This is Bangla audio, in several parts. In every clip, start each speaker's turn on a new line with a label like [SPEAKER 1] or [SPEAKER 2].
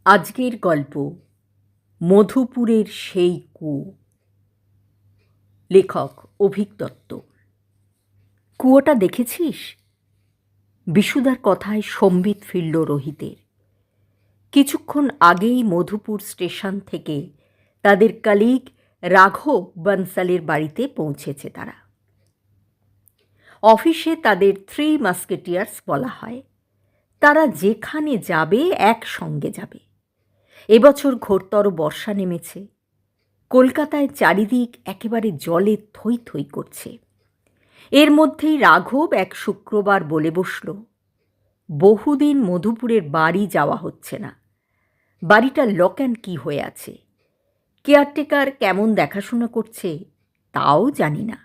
[SPEAKER 1] আজকের গল্প মধুপুরের সেই কুয়ো। লেখক অভিক দত্ত। কুয়োটা দেখেছিস? বিশুদার কথায় সম্বিত ফিরল রোহিতের। কিছুক্ষণ আগেই মধুপুর স্টেশন থেকে তাদের কলিগ রাঘব বনসালের বাড়িতে পৌঁছেছে তারা। অফিসে তাদের 3 মাস্কেটিয়ার্স বলা হয়। তারা যেখানে যাবে একসঙ্গে যাবে। এবছর ঘোরতর বর্ষা নেমেছে। কলকাতায় চারিদিক একেবারে জলে থই থই করছে। এর মধ্যেই রাঘব এক শুক্রবার বলে বসল, বহুদিন মধুপুরের বাড়ি যাওয়া হচ্ছে না। বাড়িটা লক অ্যান্ড কি হয়ে আছে। কেয়ারটেকার কেমন দেখাশোনা করছে তাও জানি না।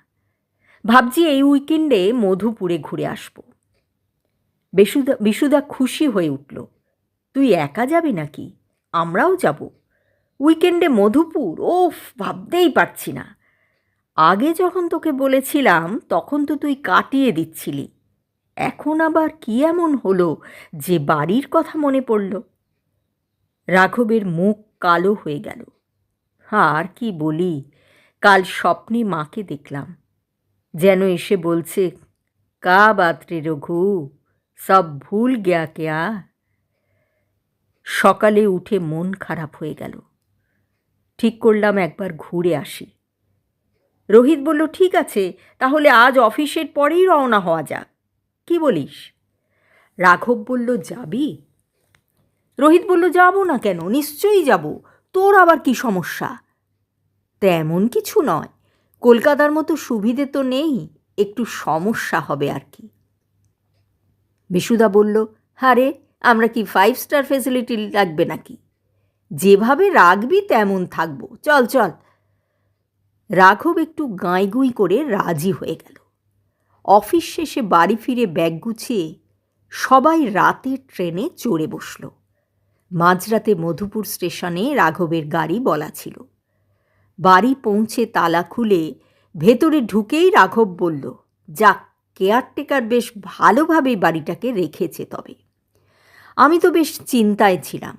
[SPEAKER 1] ভাবছি এই উইকেন্ডে মধুপুরে ঘুরে আসব। বিশুদা খুশি হয়ে উঠল। তুই একা যাবি নাকি? আমরাও যাব। উইকেন্ডে মধুপুর? ওফ, ভাবতেই পারছি না। আগে যখন তোকে বলেছিলাম তখন তো তুই কাটিয়ে দিচ্ছিলি। এখন আবার কি এমন হলো যে বাড়ির কথা মনে পড়ল? রাঘবের মুখ কালো হয়ে গেল। আর কি বলি, কাল স্বপ্নে মাকে দেখলাম। যেন এসে বলছে, কা বাত রে রঘু, সব ভুল গয়া কেয়া। সকালে উঠে মন খারাপ হয়ে গেল। ঠিক করলাম একবার ঘুরে আসি। রোহিত বলল, ঠিক আছে, তাহলে আজ অফিসের পরেই রওনা হওয়া যাক। কি বলিস? রাঘব বলল, যাবি? রোহিত বলল, যাব না কেন, নিশ্চয়ই যাব। তোর আবার কি সমস্যা? তেমন কিছু নয়, কলকাতার মতো সুবিধে তো নেই, একটু সমস্যা হবে আর কি। বিশুদা বলল, আরে আমরা কি 5 স্টার ফেসিলিটি লাগবে নাকি? যেভাবে রাখবি তেমন থাকবো, চল চল। রাঘব একটু গাঁইগুঁই করে রাজি হয়ে গেল। অফিস শেষে বাড়ি ফিরে ব্যাগ গুছিয়ে সবাই রাতের ট্রেনে চড়ে বসল। মাঝরাতে মধুপুর স্টেশনে রাঘবের গাড়ি বলা ছিল। বাড়ি পৌঁছে তালা খুলে ভেতরে ঢুকেই রাঘব বলল, যাক, কেয়ারটেকার বেশ ভালোভাবেই বাড়িটাকে রেখেছে। তবে আমি তো বেশ চিন্তায় ছিলাম।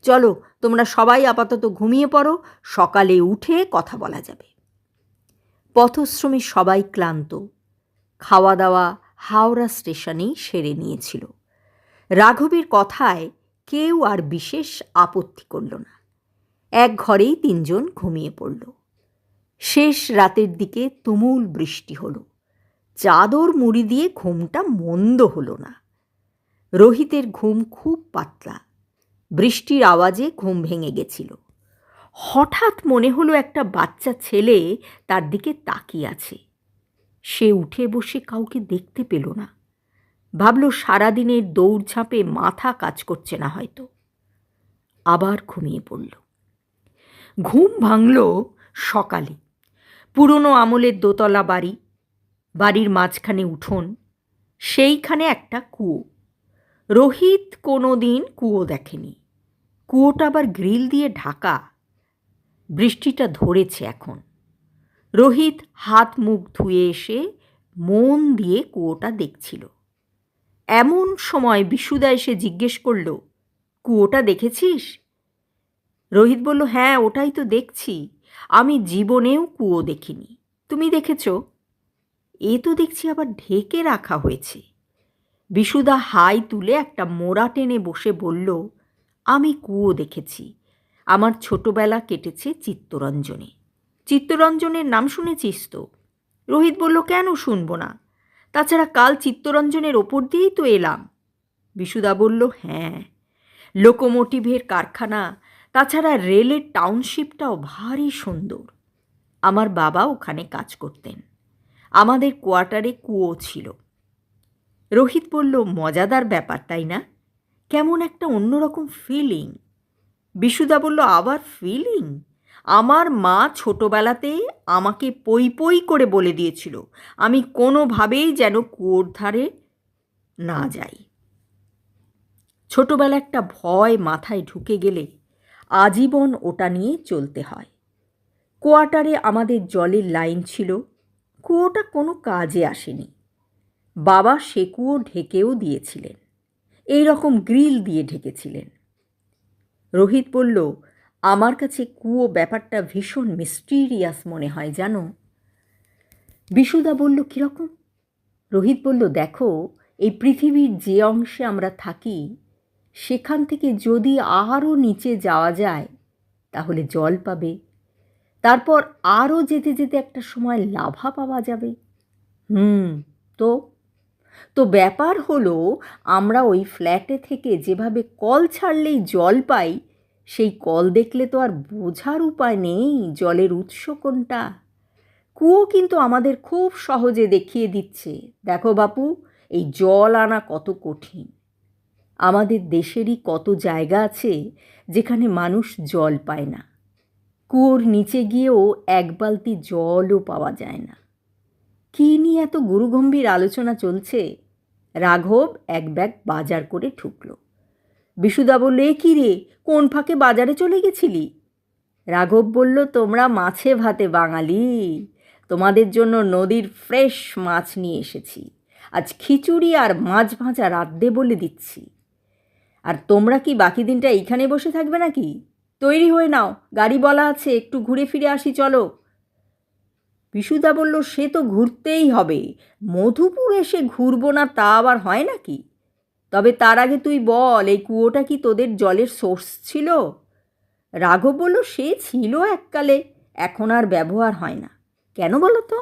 [SPEAKER 1] চলো, তোমরা সবাই আপাতত ঘুমিয়ে পড়ো, সকালে উঠে কথা বলা যাবে। পথশ্রমে সবাই ক্লান্ত। খাওয়া দাওয়া হাওড়া স্টেশনেই সেরে নিয়েছিল। রাঘবের কথায় কেউ আর বিশেষ আপত্তি করল না। এক ঘরেই 3 জন ঘুমিয়ে পড়ল। শেষ রাতের দিকে তুমুল বৃষ্টি হলো। চাদর মুড়ি দিয়ে ঘুমটা মন্দ হলো না। রোহিতের ঘুম খুব পাতলা। বৃষ্টির আওয়াজে ঘুম ভেঙে গেছিল। হঠাৎ মনে হলো একটা বাচ্চা ছেলে তার দিকে তাকিয়ে আছে। সে উঠে বসে কাউকে দেখতে পেল না। ভাবল সারাদিনের দৌড়ঝাঁপে মাথা কাজ করছে না হয়তো। আবার ঘুমিয়ে পড়ল। ঘুম ভাঙল সকালে। পুরনো আমলের দোতলা বাড়ি, বাড়ির মাঝখানে উঠোন, সেইখানে একটা কুয়ো। রোহিত কোনো দিন কুয়ো দেখেনি। কুয়োটা আবার গ্রিল দিয়ে ঢাকা। বৃষ্টিটা ধরেছে এখন। রোহিত হাত মুখ ধুয়ে এসে মন দিয়ে কুয়োটা দেখছিল। এমন সময় বিশুদা এসে জিজ্ঞেস করল, কুয়োটা দেখেছিস? রোহিত বলল, হ্যাঁ, ওটাই তো দেখছি। আমি জীবনেও কুয়ো দেখিনি। তুমি দেখেছ? এ তো দেখছি আবার ঢেকে রাখা হয়েছে। বিশুদা হাই তুলে একটা মোড়া টেনে বসে বলল, আমি কুয়ো দেখেছি। আমার ছোটবেলা কেটেছে চিত্তরঞ্জনে। চিত্তরঞ্জনের নাম শুনেছিস তো? রোহিত বলল, কেন শুনব না? তাছাড়া কাল চিত্তরঞ্জনের ওপর দিয়েই তো এলাম। বিশুদা বলল, হ্যাঁ, লোকোমোটিভের কারখানা, তাছাড়া রেলের টাউনশিপটাও ভারী সুন্দর। আমার বাবা ওখানে কাজ করতেন। আমাদের কোয়ার্টারে কুয়ো ছিল। রোহিত বলল, মজাদার ব্যাপার তাই না? কেমন একটা অন্যরকম ফিলিং। বিশুদা বলল, আবার ফিলিং? আমার মা ছোটবেলাতে আমাকে পই পই করে বলে দিয়েছিল আমি কোনোভাবেই যেন কুয়োর ধারে না যাই। ছোটবেলা একটা ভয় মাথায় ঢুকে গেলে আজীবন ওটা নিয়ে চলতে হয়। কোয়ার্টারে আমাদের জলের লাইন ছিল। কুয়োটা কোনো কাজে আসেনি। বাবা সে কুয়ো ঢেকেও দিয়েছিলেন। এই রকম গ্রিল দিয়ে ঢেকেছিলেন। রোহিত বলল, আমার কাছে কুয়ো ব্যাপারটা ভীষণ মিস্টিরিয়াস মনে হয় জানো। বিশুদা বলল, কীরকম? রোহিত বলল, দেখো, এই পৃথিবীর যে অংশে আমরা থাকি সেখান থেকে যদি আরও নিচে যাওয়া যায় তাহলে জল পাবে, তারপর আরও যেতে যেতে একটা সময় লাভা পাওয়া যাবে। তো তো ব্যাপার হলো, আমরা ওই ফ্ল্যাটে থেকে যেভাবে কল ছাড়লেই জল পাই, সেই কল দেখলে তো আর বোঝার উপায় নেই জলের উৎস কোনটা। কুয়ো কিন্তু আমাদের খুব সহজে দেখিয়ে দিচ্ছে, দেখো বাপু, এই জল আনা কত কঠিন। আমাদের দেশেরই কত জায়গা আছে যেখানে মানুষ জল পায় না, কুয়োর নিচে গিয়েও এক বালতি জলও পাওয়া যায় না। কী নিয়ে এত গুরুগম্ভীর আলোচনা চলছে? রাঘব এক ব্যাগ বাজার করে ঠুকল। বিশুদা বলল, এ কী রে, কোন ফাঁকে বাজারে চলে গেছিলি? রাঘব বলল, তোমরা মাছে ভাতে বাঙালি, তোমাদের জন্য নদীর ফ্রেশ মাছ নিয়ে এসেছি। আজ খিচুড়ি আর মাছ ভাজা রাঁধতে বলে দিচ্ছি। আর তোমরা কি বাকি দিনটা এইখানে বসে থাকবে নাকি? তৈরি হয়ে নাও, গাড়ি বলা আছে, একটু ঘুরে ফিরে আসি, চলো। বিশুদা বলল, সে তো ঘুরতেই হবে, মধুপুর এসে ঘুরবো না তা আবার হয় নাকি? তবে তার আগে তুই বল, এই কুয়োটা কি তোদের জলের সোর্স ছিল? রাঘব বলল, সে ছিল এককালে, এখন আর ব্যবহার হয় না। কেন বলো তো?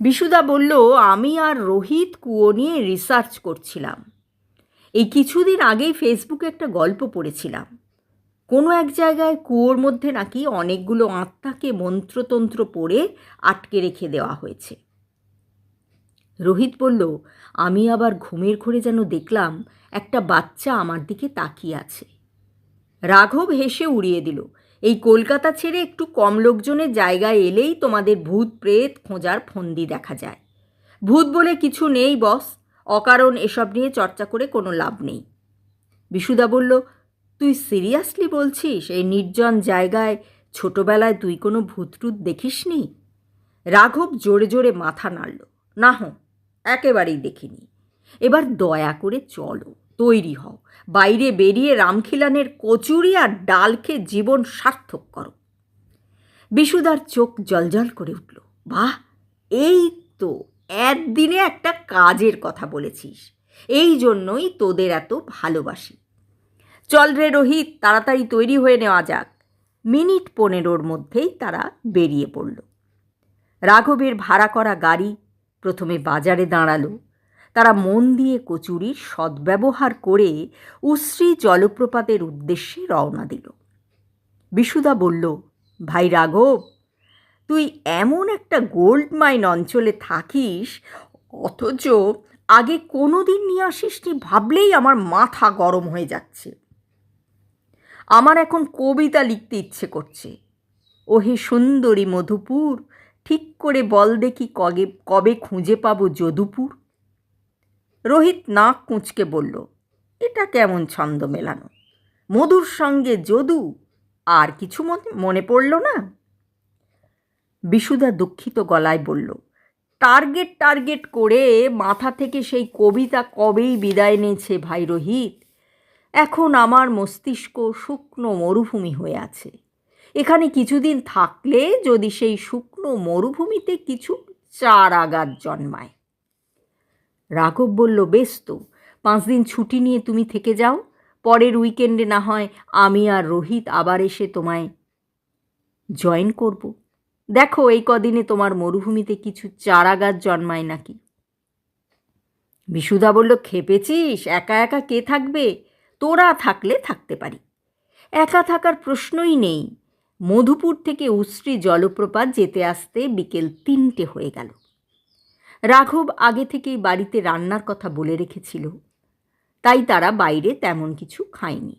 [SPEAKER 1] বিশুদা বলল, আমি আর রোহিত কুয়ো নিয়ে রিসার্চ করছিলাম। এই কিছুদিন আগেই ফেসবুকে একটা গল্প পড়েছিলাম, কোনো এক জায়গায় কুয়োর মধ্যে নাকি অনেকগুলো আত্মাকে মন্ত্রতন্ত্র পড়ে আটকে রেখে দেওয়া হয়েছে। রোহিত বলল, আমি আবার ঘুমের ঘোরে যেন দেখলাম একটা বাচ্চা আমার দিকে তাকিয়ে আছে। রাঘব হেসে উড়িয়ে দিল, এই কলকাতা ছেড়ে একটু কম লোকজনের জায়গায় এলেই তোমাদের ভূত প্রেত খোঁজার ফন্দি দেখা যায়। ভূত বলে কিছু নেই বস, অকারণ এসব নিয়ে চর্চা করে কোনো লাভ নেই। বিশুদা বলল, তুই সিরিয়াসলি বলছিস? এই নির্জন জায়গায় ছোটবেলায় তুই কোনো ভূতটুত দেখিসনি? রাঘব জোরে জোরে মাথা নাড়ল, না একেবারেই দেখিনি। এবার দয়া করে চলো, তৈরি হও, বাইরে বেরিয়ে রামখিলানের কচুরি আর ডাল খেয়ে জীবন সার্থক করো। বিশুদার চোখ জলজল করে উঠল, বাহ, এই তো একদিনে একটা কাজের কথা বলেছিস, এই জন্যই তোদের এত ভালোবাসি। চল রে রোহিত, তাড়াতাড়ি তৈরি হয়ে নেওয়া যাক। মিনিট 15 মধ্যেই তারা বেরিয়ে পড়ল। রাঘবের ভাড়া করা গাড়ি প্রথমে বাজারে দাঁড়ালো। তারা মন দিয়ে কচুরির সদ্ব্যবহার করে উশ্রী জলপ্রপাতের উদ্দেশ্যে রওনা দিল। বিশুদা বলল, ভাই রাঘব, তুই এমন একটা গোল্ড মাইন অঞ্চলে থাকিস, অথচ আগে কোনো দিন নিয়ে আসিসনি, ভাবলেই আমার মাথা গরম হয়ে যাচ্ছে। আমার এখন কবিতা লিখতে ইচ্ছে করছে। ওহে সুন্দরী মধুপুর, ঠিক করে বল দেখি কবে খুঁজে পাবো যদুপুর। রোহিত নাক কুঁচকে বলল, এটা কেমন ছন্দ মেলানো, মধুর সঙ্গে যদু, আর কিছু মনে পড়ল না? বিশুদা দুঃখিত গলায় বলল, টার্গেট করে মাথা থেকে সেই কবিতা কবেই বিদায় নিয়েছে ভাই রোহিত। এখন আমার মস্তিষ্ক শুকনো মরুভূমি হয়ে আছে। এখানে কিছুদিন থাকলে যদি সেই শুকনো মরুভূমিতে কিছু চারা গাছ জন্মায়। রাঘব বলল, বেশ তো, 5 দিন ছুটি নিয়ে তুমি থেকে যাও, পরের উইকেন্ডে না হয় আমি আর রোহিত আবার এসে তোমায় জয়েন করব। দেখো এই কদিনে তোমার মরুভূমিতে কিছু চারা গাছ জন্মায় নাকি। বিশুদা বলল, খেপেছিস? একা একা কে থাকবে? তোরা থাকলে থাকতে পারি, একা থাকার প্রশ্নই নেই। মধুপুর থেকে উশ্রী জলপ্রপাত যেতে আসতে বিকেল 3টে হয়ে গেল। রাঘব আগে থেকেই বাড়িতে রান্নার কথা বলে রেখেছিল, তাই তারা বাইরে তেমন কিছু খায়নি।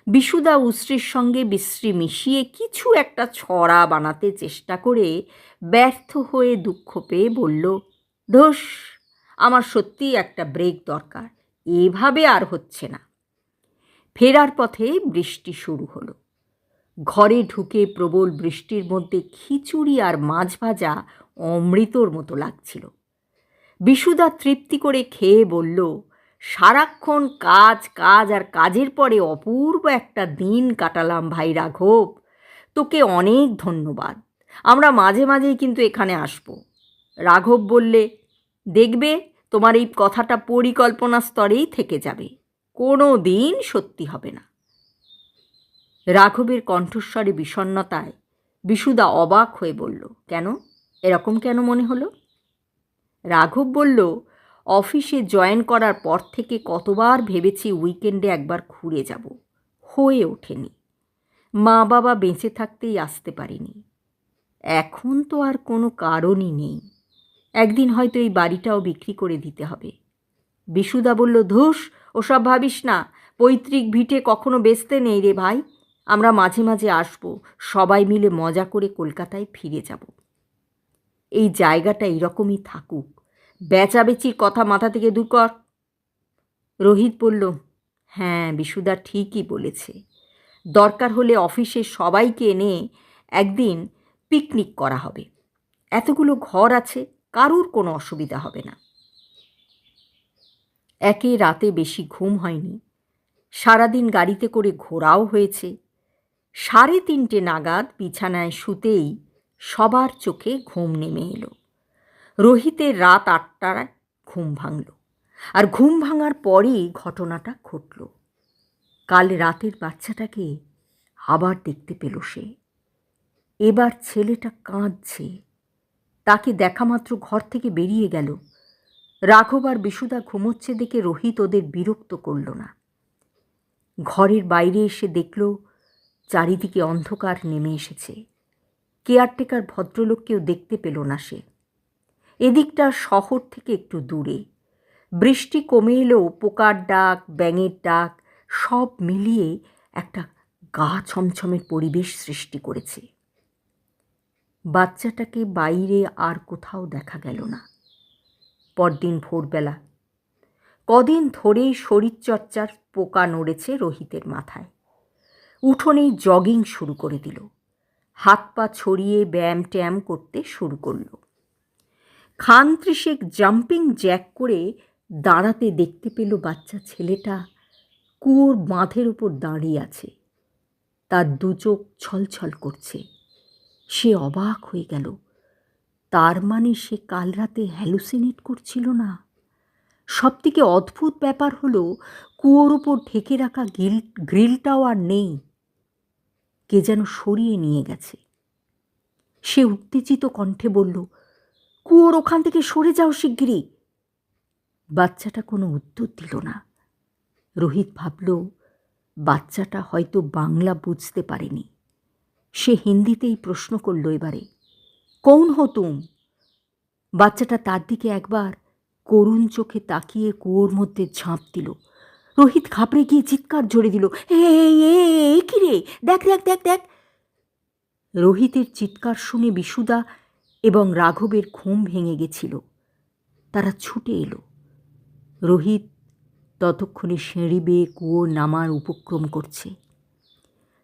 [SPEAKER 1] বিশুদা উশ্রীর সঙ্গে বিশ্রী মিশিয়ে কিছু একটা ছড়া বানাতে চেষ্টা করে ব্যর্থ হয়ে দুঃখ পেয়ে বলল, ধুস, আমার সত্যিই একটা ব্রেক দরকার, এভাবে আর হচ্ছে না। ফেরার পথে বৃষ্টি শুরু হলো। ঘরে ঢুকে প্রবল বৃষ্টির মধ্যে খিচুড়ি আর মাছ ভাজা অমৃতর মতো লাগছিল। বিশুদা তৃপ্তি করে খেয়ে বলল, সারাক্ষণ কাজ কাজ আর কাজের পরে অপূর্ব একটা দিন কাটালাম ভাই রাঘব। তোকে অনেক ধন্যবাদ। আমরা মাঝে মাঝেই কিন্তু এখানে আসব। রাঘব বললে, দেখবে তোমার এই কথাটা পরিকল্পনা স্তরেই থেকে যাবে, কোনো দিন সত্যি হবে না। রাঘবের কণ্ঠস্বরে বিষণ্ণতায় বিশুদা অবাক হয়ে বলল, কেন, এরকম কেন মনে হলো? রাঘব বলল, অফিসে জয়েন করার পর থেকে কতবার ভেবেছি উইকেন্ডে একবার ঘুরে যাব, হয়ে ওঠেনি। মা বাবা বেঁচে থাকতেই আসতে পারিনি। এখন তো আর কোনো কারণই নেই। একদিন হয়তো এই বাড়িটাও বিক্রি করে দিতে হবে। বিশুদা বলল, ধুস, ওসব ভাবিস না। পৈতৃক ভিটে কখনো বেচতে নেই রে ভাই। আমরা মাঝে মাঝে আসবো, সবাই মিলে মজা করে কলকাতায় ফিরে যাব। এই জায়গাটা এরকমই থাকুক, বেচাবেচির কথা মাথা থেকে দূর কর। রোহিত বলল, হ্যাঁ, বিশুদা ঠিকই বলেছে। দরকার হলে অফিসের সবাইকে এনে একদিন পিকনিক করা হবে। এতগুলো ঘর আছে, কারুর কোনো অসুবিধা হবে না। একে রাতে বেশি ঘুম হয়নি, সারাদিন গাড়িতে করে ঘোরাও হয়েছে। 3:30 নাগাদ বিছানায় শুতেই সবার চোখে ঘুম নেমে এলো। রোহিতের রাত 8টায় ঘুম ভাঙল, আর ঘুম ভাঙার পরেই ঘটনাটা ঘটল। কাল রাতের বাচ্চাটাকে আবার দেখতে পেল সে। এবার ছেলেটা কাঁদছে। তাকে দেখামাত্র ঘর থেকে বেরিয়ে গেল। রাঘব আর বিশুদা ঘুমোচ্ছে দেখে রোহিত ওদের বিরক্ত করল না। ঘরের বাইরে এসে দেখল চারিদিকে অন্ধকার নেমে এসেছে। কেয়ারটেকার ভদ্রলোককেও দেখতে পেল না সে। এদিকটা শহর থেকে একটু দূরে। বৃষ্টি কমে এলেও পোকার ডাক, ব্যাঙের ডাক সব মিলিয়ে একটা গা ছমছমের পরিবেশ সৃষ্টি করেছে। বাচ্চাটাকে বাইরে আর কোথাও দেখা গেল না। পরদিন ভোরবেলা কদিন ধরেই শরীরচর্চার পোকা নড়েছে রোহিতের মাথায়। উঠোনেই জগিং শুরু করে দিল। হাত পা ছড়িয়ে ব্যায়াম ট্যায়াম করতে শুরু করল। খান ত্রিশেক জাম্পিং জ্যাক করে দাঁড়াতে দেখতে পেল বাচ্চা ছেলেটা কুয়োর বাঁধের উপর দাঁড়িয়ে আছে। তার দু চোখ ছলছল করছে। সে অবাক হয়ে গেল। তার মানে সে কাল রাতে হ্যালুসিনেট করছিল না। সবথেকে অদ্ভুত ব্যাপার হলো, কুয়োর ওপর ঢেকে রাখা গ্রিলটাও আর নেই। কে যেন সরিয়ে নিয়ে গেছে। সে উত্তেজিত কণ্ঠে বলল, কুয়োর ওখান থেকে সরে যাও শিগগিরই। বাচ্চাটা কোনো উত্তর দিল না। রোহিত ভাবল, বাচ্চাটা হয়তো বাংলা বুঝতে পারেনি। সে হিন্দিতেই প্রশ্ন করল এবারে, কৌন হো তুম? বাচ্চাটা তার দিকে একবার করুণ চোখে তাকিয়ে কুয়োর মধ্যে ঝাঁপ দিল। রোহিত ঘাবড়ে গিয়ে চিৎকার জোরে দিল, এই কি রে, দেখ দেখ দেখ দেখ। রোহিতের চিৎকার শুনে বিশুদা এবং রাঘবের ঘুম ভেঙে গেছিল। তারা ছুটে এলো। রোহিত ততক্ষণে সিঁড়ি বেয়ে কুয়ো নামার উপক্রম করছে।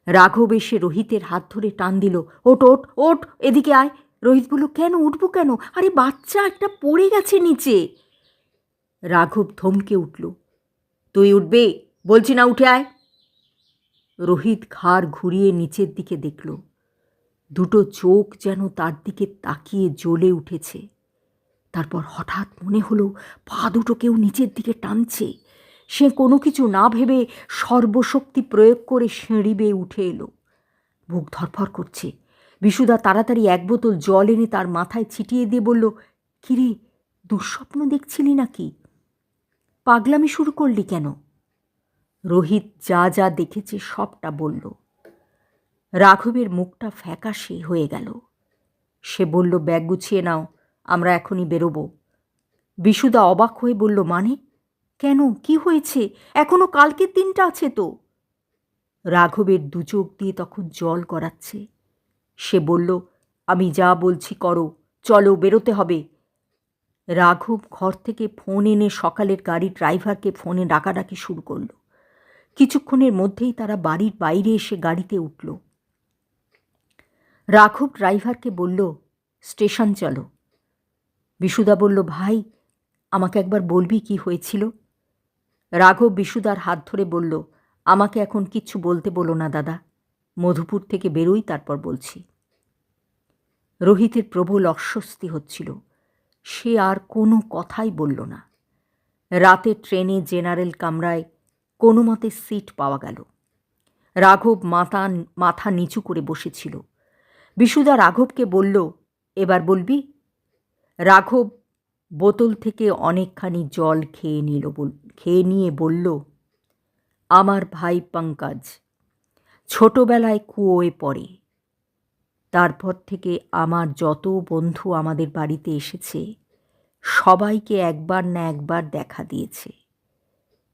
[SPEAKER 1] রাঘব এসে রোহিতের হাত ধরে টান দিল, ওঠ ওঠ ওঠ, এদিকে আয়। রোহিত বলল, কেন, উঠবো কেন? আরে বাচ্চা একটা পড়ে গেছে নিচে। রাঘব থমকে উঠল, তুই উঠবে? বলছি না, উঠে আয়। রোহিত ঘাড় ঘুরিয়ে নিচের দিকে দেখল। দুটো চোখ যেন তার দিকে তাকিয়ে জ্বলে উঠেছে। তারপর হঠাৎ মনে হলো পা দুটো কেউ নিচের দিকে টানছে। সে কোনো কিছু না ভেবে সর্বশক্তি প্রয়োগ করে সিঁড়ি বেয়ে উঠে এলো। বুক ধরফর করছে। বিশুদা তাড়াতাড়ি 1 বোতল জল এনে তার মাথায় ছিটিয়ে দিয়ে বলল, কিরে, দুঃস্বপ্ন দেখছিলি নাকি? পাগলামি শুরু করলি কেন? রোহিত যা যা দেখেছে সবটা বলল। রাঘবের মুখটা ফ্যাকাশে হয়ে গেল। সে বলল, ব্যাগ গুছিয়ে নাও, আমরা এখনই বেরোবো। বিশুদা অবাক হয়ে বলল, মানে? কেন, কি হয়েছে? এখনো কালকের দিনটা আছে তো। রাঘবের দু চোখ দিয়ে তখন জল গড়াচ্ছে। সে বলল, আমি যা বলছি করো, চলো, বেরোতে হবে। রাঘব ঘর থেকে ফোন এনে সকালের গাড়ির ড্রাইভারকে ফোনে ডাকাডাকি শুরু করল। কিছুক্ষণের মধ্যেই তারা বাড়ির বাইরে এসে গাড়িতে উঠল। রাঘব ড্রাইভারকে বলল, স্টেশন চলো। বিশুদা বলল, ভাই, আমাকে একবার বলবি কি হয়েছিল? রাঘব বিশুদার হাত ধরে বলল, আমাকে এখন কিচ্ছু বলতে বলো না দাদা, মধুপুর থেকে বেরোই তারপর বলছি। রোহিতের প্রবল অস্বস্তি হচ্ছিল। সে আর কোনো কথাই বলল না। রাতে ট্রেনে জেনারেল কামরায় কোনো মতে সিট পাওয়া গেল। রাঘব মাথা নিচু করে বসেছিল। বিশুদা রাঘবকে বলল, এবার বলবি? রাঘব বোতল থেকে অনেকখানি জল খেয়ে নিয়ে বলল, আমার ভাই পঙ্কজ ছোটবেলায় কুয়োয় পড়ে। তারপর থেকে আমার যত বন্ধু আমাদের বাড়িতে এসেছে সবাইকে একবার না একবার দেখা দিয়েছে।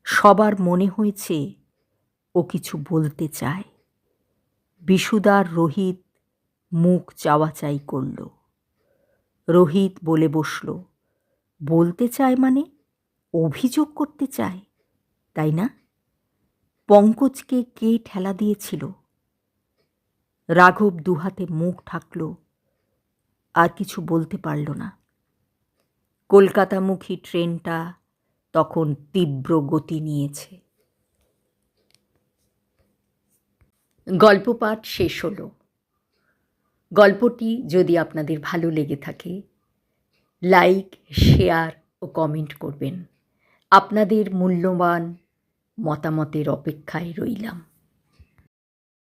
[SPEAKER 1] সবার মনে হয়েছে ও কিছু বলতে চায়। বিশুদার রোহিত মুখ চাওয়াচাই করল। রোহিত বলে বসল, বলতে চায় মানে অভিযোগ করতে চায়, তাই না? পঙ্কজকে কে ঠেলা দিয়েছিল? রাঘব দুহাতে মুখ ঢাকল, আর কিছু বলতে পারল না। কলকাতামুখী ট্রেনটা তখন তীব্র গতি নিয়েছে। গল্প পাঠ শেষ হলো। গল্পটি যদি আপনাদের ভালো লেগে থাকে, লাইক, শেয়ার ও কমেন্ট করবেন। আপনাদের মূল্যবান মতামতের অপেক্ষায় রইলাম।